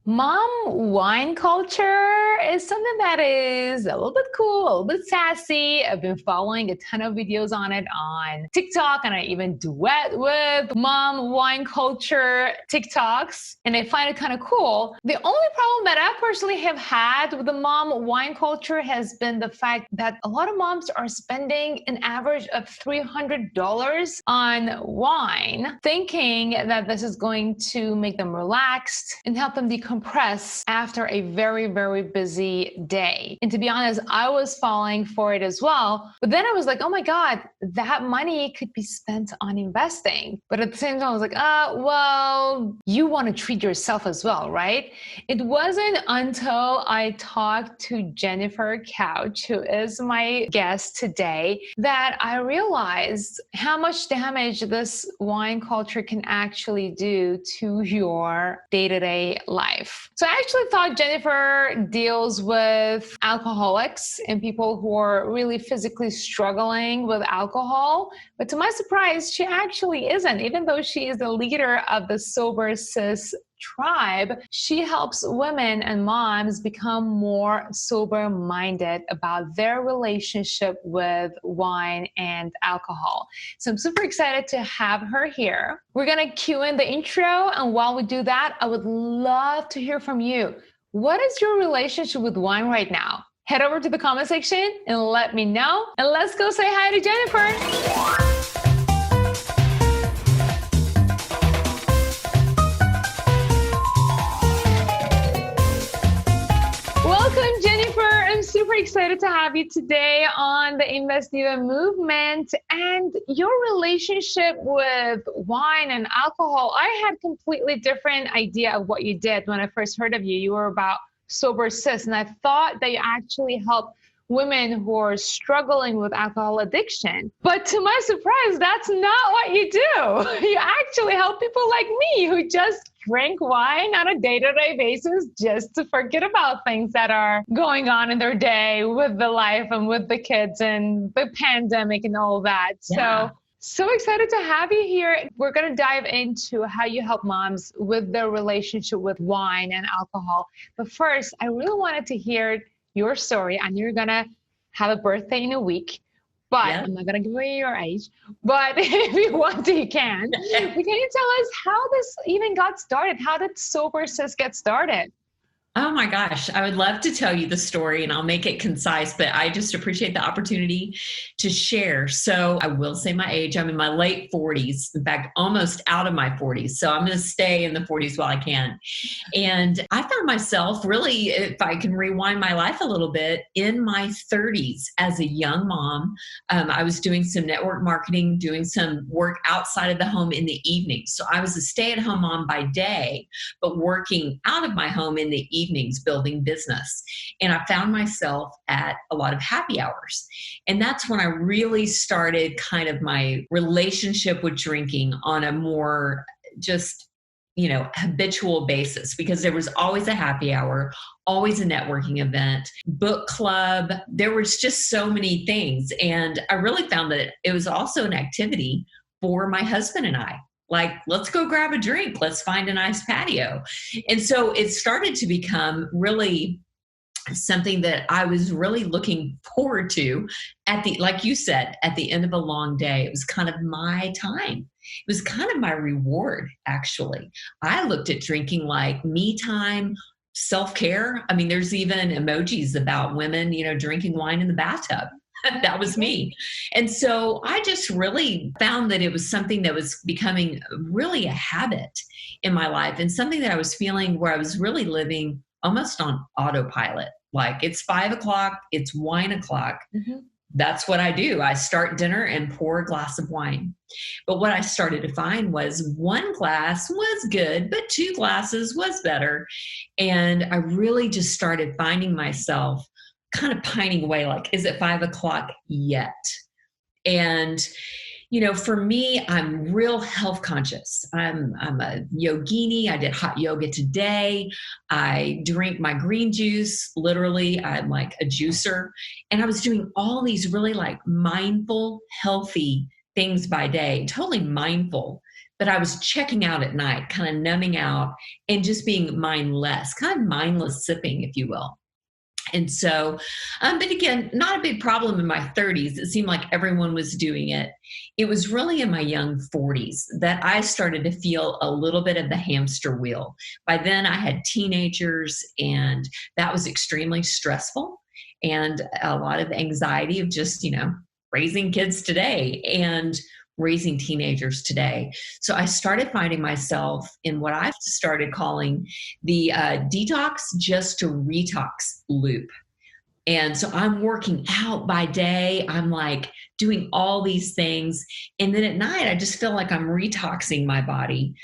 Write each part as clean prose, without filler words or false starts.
Mom wine culture is something that is a little bit cool, a little bit sassy. I've been following a ton of videos on it on TikTok, and I even duet with mom wine culture TikToks, and I find it kind of cool. The only problem that I personally have had with the mom wine culture has been the fact that a lot of moms are spending an average of $300 on wine, thinking that this is going to make them relaxed and help them decompress after a very, very busy day. And to be honest, I was falling for it as well. But then I was like, oh my God, that money could be spent on investing. But at the same time, I was like, well, you want to treat yourself as well, right? It wasn't until I talked to Jennifer Kautsch, who is my guest today, that I realized how much damage this wine culture can actually do to your day-to-day life. So I actually thought Jennifer deals with alcoholics and people who are really physically struggling with alcohol. But to my surprise, she actually isn't. Even though she is the leader of the SoberSis tribe, she helps women and moms become more sober-minded about their relationship with wine and alcohol. So I'm super excited to have her here. We're gonna cue in the intro, and while we do that, I would love to hear from you. What is your relationship with wine right now? Head over to the comment section and let me know, and let's go say hi to Jennifer. Welcome, Jennifer. I'm super excited to have you today on the Invest Diva movement and your relationship with wine and alcohol. I had completely different idea of what you did when I first heard of you. You were about SoberSis, and I thought that you actually helped women who are struggling with alcohol addiction. But to my surprise, that's not what you do. You actually help people like me who just drink wine on a day-to-day basis just to forget about things that are going on in their day with the life and with the kids and the pandemic and all that. Yeah. So excited to have you here. We're going to dive into how you help moms with their relationship with wine and alcohol. But first, I really wanted to hear your story. I know you're going to have a birthday in a week, but Yep. I'm not going to give away your age. But if you want to, you can. Can you tell us how this even got started? How did SoberSis get started? Oh my gosh, I would love to tell you the story and I'll make it concise, but I just appreciate the opportunity to share. So I will say my age. I'm in my late 40s, in fact, almost out of my 40s. So I'm going to stay in the 40s while I can. And I found myself really, if I can rewind my life a little bit, in my 30s as a young mom. I was doing some network marketing, doing some work outside of the home in the evening. So I was a stay-at-home mom by day, but working out of my home in the evenings building business. And I found myself at a lot of happy hours. And that's when I really started kind of my relationship with drinking on a more just, habitual basis, because there was always a happy hour, always a networking event, book club. There was just so many things. And I really found that it was also an activity for my husband and I. Like, let's go grab a drink. Let's find a nice patio. And so it started to become really something that I was really looking forward to like you said, at the end of a long day. It was kind of my time. It was kind of my reward, actually. I looked at drinking like me time, self-care. I mean, there's even emojis about women, drinking wine in the bathtub. That was me. And so I just really found that it was something that was becoming really a habit in my life, and something that I was feeling where I was really living almost on autopilot. Like, it's 5 o'clock, it's wine o'clock. Mm-hmm. That's what I do. I start dinner and pour a glass of wine. But what I started to find was one glass was good, but 2 glasses was better. And I really just started finding myself kind of pining away, like, is it 5 o'clock yet? And, for me, I'm real health conscious. I'm a yogini. I did hot yoga today. I drink my green juice. Literally, I'm like a juicer. And I was doing all these really like mindful, healthy things by day, totally mindful. but I was checking out at night, kind of numbing out and just being mindless, kind of mindless sipping, if you will. And so, but again, not a big problem in my 30s. It seemed like everyone was doing it. It was really in my young 40s that I started to feel a little bit of the hamster wheel. By then, I had teenagers, and that was extremely stressful, and a lot of anxiety of just, raising kids today and raising teenagers today. So I started finding myself in what I've started calling the detox just to retox loop. And so I'm working out by day. I'm like doing all these things. And then at night, I just feel like I'm retoxing my body,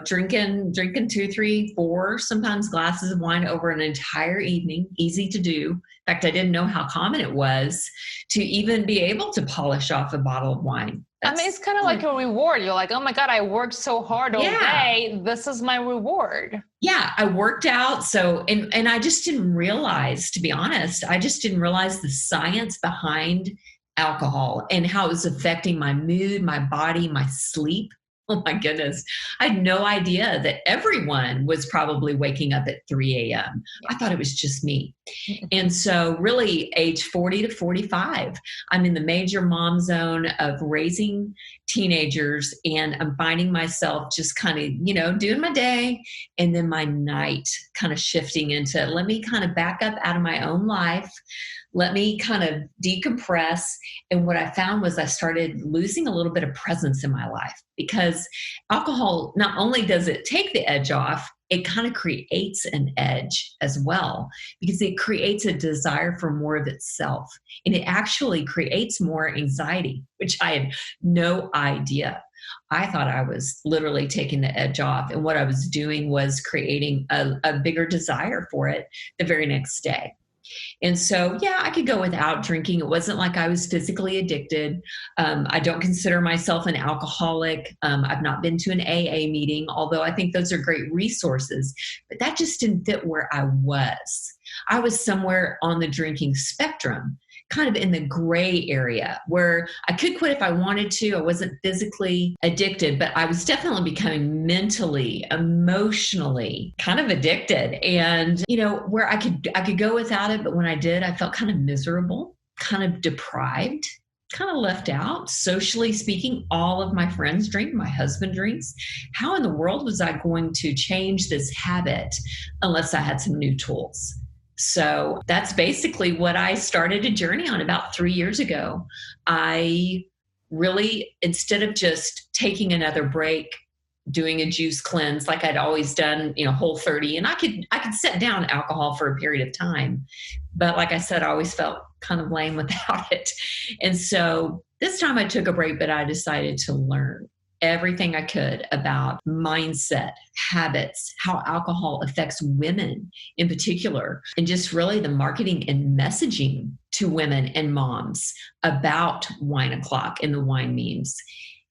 drinking 2, 3, 4, sometimes glasses of wine over an entire evening. Easy to do. In fact, I didn't know how common it was to even be able to polish off a bottle of wine. It's kind of like a reward. You're like, oh my God, I worked so hard all day. This is my reward. Yeah, I worked out. So, and I just didn't realize, to be honest, the science behind alcohol and how it was affecting my mood, my body, my sleep. Oh my goodness. I had no idea that everyone was probably waking up at 3 a.m. I thought it was just me. And so really age 40 to 45, I'm in the major mom zone of raising teenagers, and I'm finding myself just kind of, doing my day and then my night kind of shifting into, let me kind of back up out of my own life. Let me kind of decompress. And what I found was I started losing a little bit of presence in my life, because alcohol, not only does it take the edge off, it kind of creates an edge as well, because it creates a desire for more of itself. And it actually creates more anxiety, which I had no idea. I thought I was literally taking the edge off. And what I was doing was creating a bigger desire for it the very next day. And so, yeah, I could go without drinking. It wasn't like I was physically addicted. I don't consider myself an alcoholic. I've not been to an AA meeting, although I think those are great resources. But that just didn't fit where I was. I was somewhere on the drinking spectrum, kind of in the gray area where I could quit if I wanted to. I wasn't physically addicted, but I was definitely becoming mentally, emotionally kind of addicted. And, where I could go without it, but when I did, I felt kind of miserable, kind of deprived, kind of left out. Socially speaking, all of my friends drink, my husband drinks. How in the world was I going to change this habit unless I had some new tools? So that's basically what I started a journey on about 3 years ago. I really, instead of just taking another break, doing a juice cleanse like I'd always done, Whole30, and I could set down alcohol for a period of time. But like I said, I always felt kind of lame without it. And so this time I took a break, but I decided to learn everything I could about mindset, habits, how alcohol affects women in particular, and just really the marketing and messaging to women and moms about wine o'clock and the wine memes.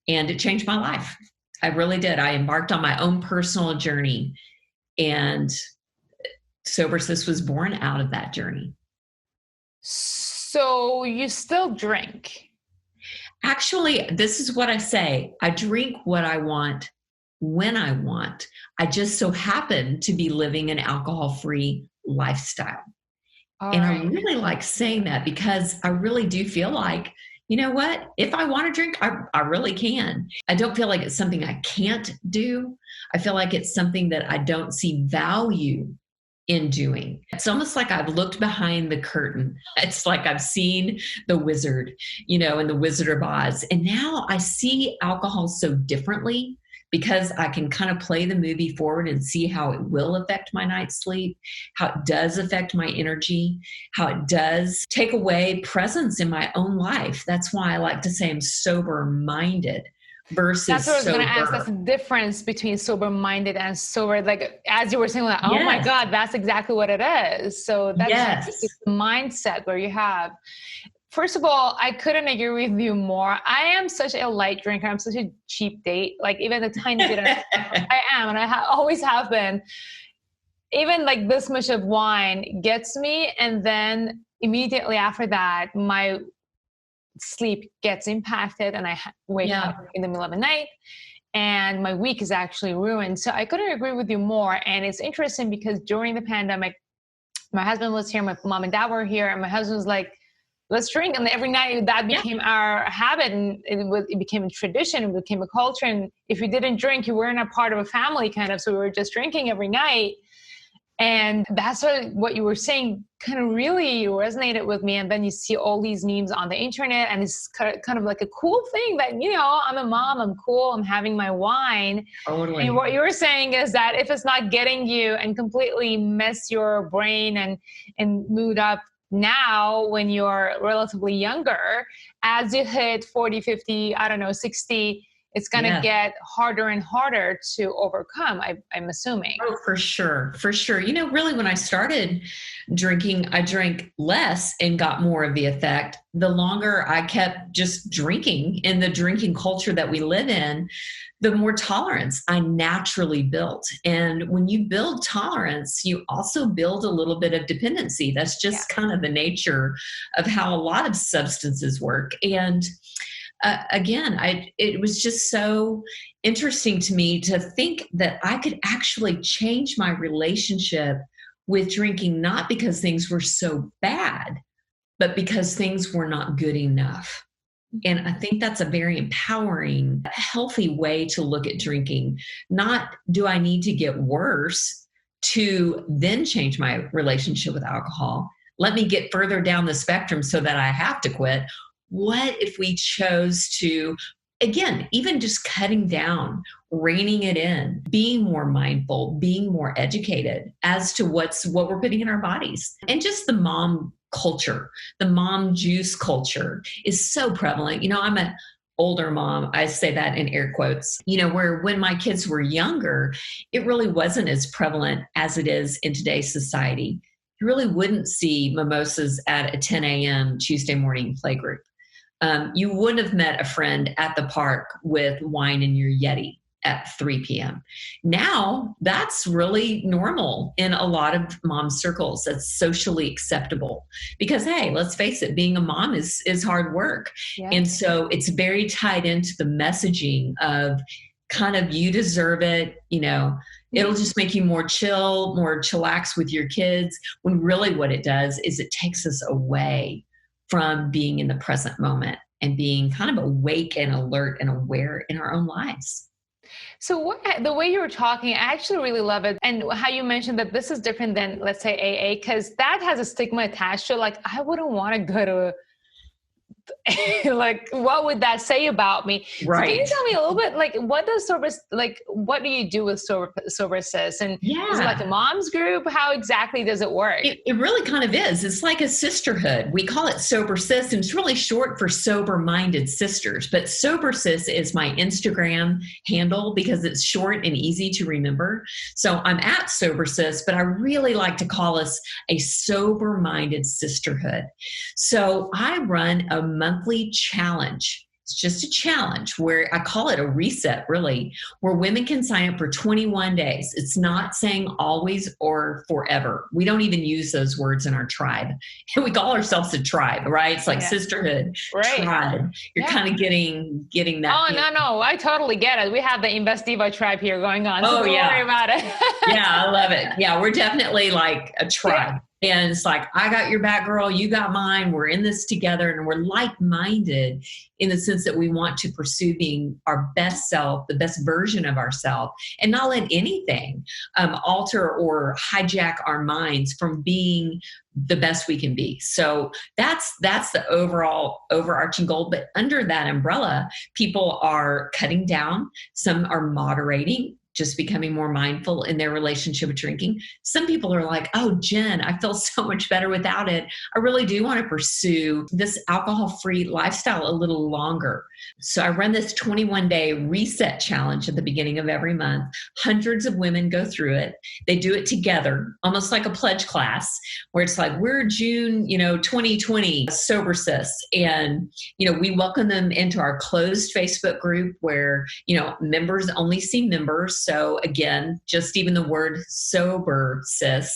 And it changed my life. I really did. I embarked on my own personal journey, and SoberSis was born out of that journey. So you still drink? Actually, this is what I say. I drink what I want when I want. I just so happen to be living an alcohol-free lifestyle. And I really like saying that, because I really do feel like, you know what? If I want to drink, I really can. I don't feel like it's something I can't do. I feel like it's something that I don't see value in doing. It's almost like I've looked behind the curtain. It's like I've seen the wizard, in the Wizard of Oz. And now I see alcohol so differently, because I can kind of play the movie forward and see how it will affect my night's sleep, how it does affect my energy, how it does take away presence in my own life. That's why I like to say I'm sober-minded versus sober. That's what I was going to ask. That's the difference between sober-minded and sober. Like, as you were saying, like, oh my God, that's exactly what it is. So that's just the mindset where you have. First of all, I couldn't agree with you more. I am such a light drinker. I'm such a cheap date. Like, even a tiny bit of I am, and I always have been. Even like this much of wine gets me, and then immediately after that, my sleep gets impacted, and I wake up in the middle of the night. and my week is actually ruined. So I couldn't agree with you more. And it's interesting because during the pandemic, my husband was here, my mom and dad were here, and my husband was like, let's drink. And every night that became our habit, and it became a tradition, it became a culture. And if you didn't drink, you weren't a part of a family kind of. So we were just drinking every night. And that's what you were saying kind of really resonated with me. And then you see all these memes on the internet, and it's kind of like a cool thing that, I'm a mom, I'm cool, I'm having my wine. Totally. And what you were saying is that if it's not getting you and completely mess your brain and mood up now when you're relatively younger, as you hit 40, 50, 60, it's going to get harder and harder to overcome, I'm assuming. Oh, for sure. For sure. Really, when I started drinking, I drank less and got more of the effect. The longer I kept just drinking in the drinking culture that we live in, the more tolerance I naturally built. And when you build tolerance, you also build a little bit of dependency. That's just kind of the nature of how a lot of substances work. And again, it was just so interesting to me to think that I could actually change my relationship with drinking, not because things were so bad, but because things were not good enough. And I think that's a very empowering, healthy way to look at drinking. Not, do I need to get worse to then change my relationship with alcohol? Let me get further down the spectrum so that I have to quit. What if we chose to, again, even just cutting down, reining it in, being more mindful, being more educated as to what we're putting in our bodies? And just the mom culture, the mom juice culture is so prevalent. I'm an older mom. I say that in air quotes, where when my kids were younger, it really wasn't as prevalent as it is in today's society. You really wouldn't see mimosas at a 10 a.m. Tuesday morning playgroup. You wouldn't have met a friend at the park with wine in your Yeti at 3 p.m. Now, that's really normal in a lot of mom circles. That's socially acceptable because, hey, let's face it, being a mom is hard work. Yeah. And so it's very tied into the messaging of kind of, you deserve it, it'll just make you more chillax with your kids, when really what it does is it takes us away from being in the present moment and being kind of awake and alert and aware in our own lives. So the way you were talking, I actually really love it. And how you mentioned that this is different than, let's say, AA, because that has a stigma attached to it. Like, I wouldn't want to go to like, what would that say about me? Right. So can you tell me a little bit, like, what do you do with SoberSis? And is it like a mom's group? How exactly does it work? It really kind of is. It's like a sisterhood. We call it SoberSis, and it's really short for sober-minded sisters. But SoberSis is my Instagram handle because it's short and easy to remember. So I'm at SoberSis, but I really like to call us a sober-minded sisterhood. So I run a monthly challenge. It's just a challenge where I call it a reset, really, where women can sign up for 21 days. It's not saying always or forever. We don't even use those words in our tribe. And we call ourselves a tribe, right? It's like sisterhood, tribe. You're kind of getting that. Oh, no. I totally get it. We have the Invest Diva tribe here going on. So don't worry about it. Yeah, I love it. Yeah, we're definitely like a tribe. Yeah. And it's like, I got your back, girl. You got mine. We're in this together. And we're like-minded in the sense that we want to pursue being our best self, the best version of ourselves, and not let anything alter or hijack our minds from being the best we can be. So that's the overall overarching goal. But under that umbrella, people are cutting down. Some are moderating, just becoming more mindful in their relationship with drinking. Some people are like, oh, Jen, I feel so much better without it. I really do want to pursue this alcohol-free lifestyle a little longer. So I run this 21-day reset challenge at the beginning of every month. Hundreds of women go through it. They do it together, almost like a pledge class, where it's like, we're June, 2020 SoberSis. And, we welcome them into our closed Facebook group where, members only see members. So again, just even the word SoberSis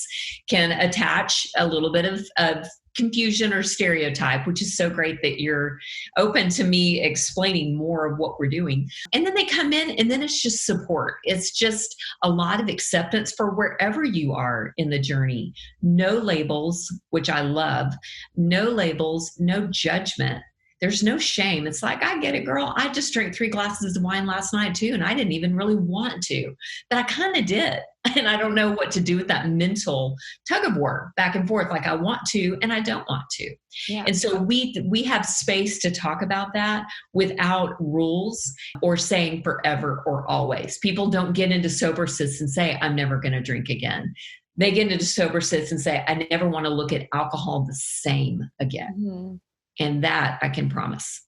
can attach a little bit of confusion or stereotype, which is so great that you're open to me explaining more of what we're doing. And then they come in and then it's just support. It's just a lot of acceptance for wherever you are in the journey. No labels, which I love. No labels, no judgment. There's no shame. It's like, I get it, girl. I just drank 3 glasses of wine last night too, and I didn't even really want to, but I kind of did. And I don't know what to do with that mental tug of war back and forth. Like I want to, and I don't want to. Yeah. And so we have space to talk about that without rules or saying forever or always. People don't get into SoberSis and say, I'm never going to drink again. They get into SoberSis and say, I never want to look at alcohol the same again. Mm-hmm. And that I can promise.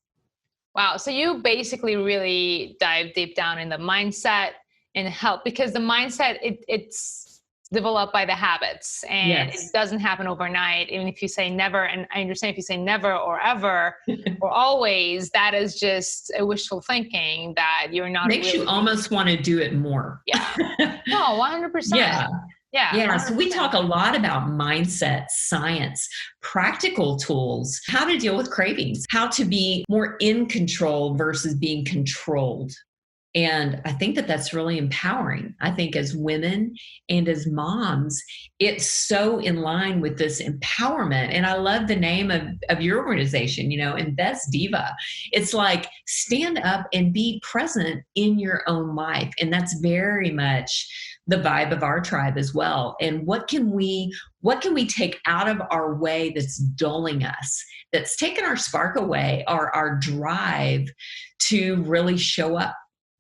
Wow. So you basically really dive deep down in the mindset and help, because the mindset, it's developed by the habits, and yes, it doesn't happen overnight. Even if you say never, and I understand if you say never or ever or always, that is just a wishful thinking that you're not. Makes really you almost want to do it more. Yeah. No, 100%. Yeah. Yeah. So we talk a lot about mindset, science, practical tools, how to deal with cravings, how to be more in control versus being controlled. And I think that that's really empowering. I think as women and as moms, it's so in line with this empowerment. And I love the name of your organization, Invest Diva. It's like stand up and be present in your own life. And that's very much the vibe of our tribe as well. And what can we take out of our way that's dulling us, that's taken our spark away, our drive to really show up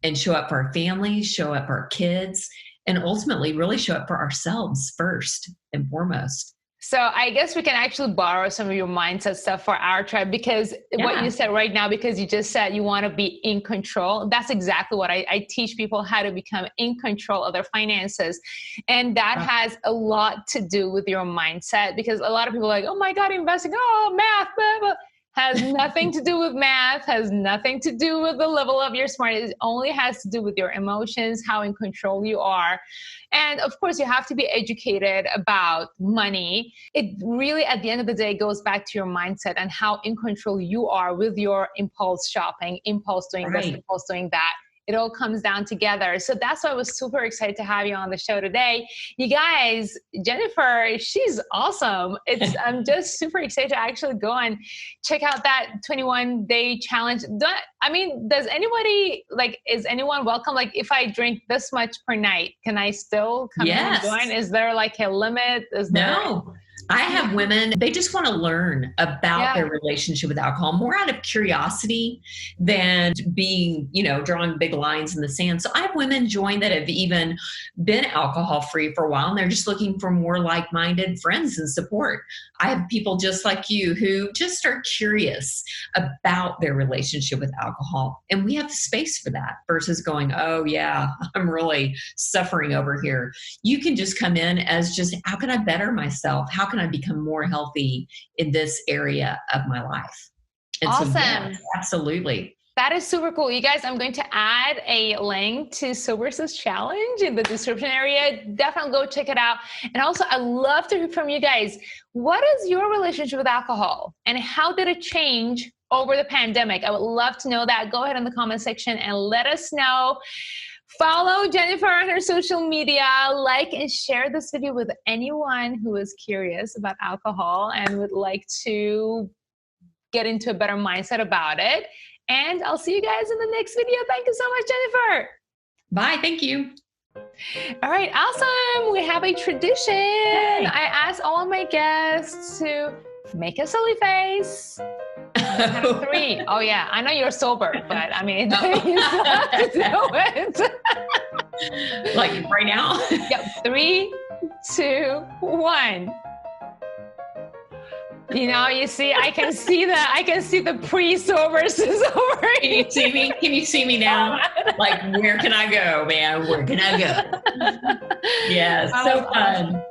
and show up for our families, show up for our kids, and ultimately really show up for ourselves first and foremost. So I guess we can actually borrow some of your mindset stuff for our tribe, because what you said right now, because you just said you want to be in control. That's exactly what I teach people, how to become in control of their finances. And that has a lot to do with your mindset, because a lot of people are like, oh my God, investing, math, blah, blah. Has nothing to do with math, has nothing to do with the level of your smartness. It only has to do with your emotions, how in control you are. And of course, you have to be educated about money. It really, at the end of the day, goes back to your mindset and how in control you are with your impulse shopping, impulse doing this, impulse doing that. It all comes down together. So that's why I was super excited to have you on the show today. You guys, Jennifer, she's awesome. I'm just super excited to actually go and check out that 21-day challenge. Does anybody, is anyone welcome? Like, if I drink this much per night, can I still come in and join? Is there like a limit? No. I have women, they just want to learn about their relationship with alcohol more out of curiosity than being, drawing big lines in the sand. So I have women join that have even been alcohol free for a while, and they're just looking for more like-minded friends and support. I have people just like you who just are curious about their relationship with alcohol. And we have space for that versus going, oh yeah, I'm really suffering over here. You can just come in as just, how can I better myself? How can I become more healthy in this area of my life? And awesome. So, absolutely. That is super cool. You guys, I'm going to add a link to SoberSis Challenge in the description area. Definitely go check it out. And also, I love to hear from you guys. What is your relationship with alcohol, and how did it change over the pandemic? I would love to know that. Go ahead in the comment section and let us know. Follow Jennifer on her social media, like and share this video with anyone who is curious about alcohol and would like to get into a better mindset about it. And I'll see you guys in the next video. Thank you so much, Jennifer. Bye. Thank you. All right. Awesome. We have a tradition. Yay. I ask all my guests to make a silly face. 3. Oh yeah, I know you're sober, but you have to do it. Like right now? Yep. 3, 2, 1. You see, I can see the pre-SoberSis over here. Can you see me now? Like, where can I go, man? Where can I go? Yeah, so fun.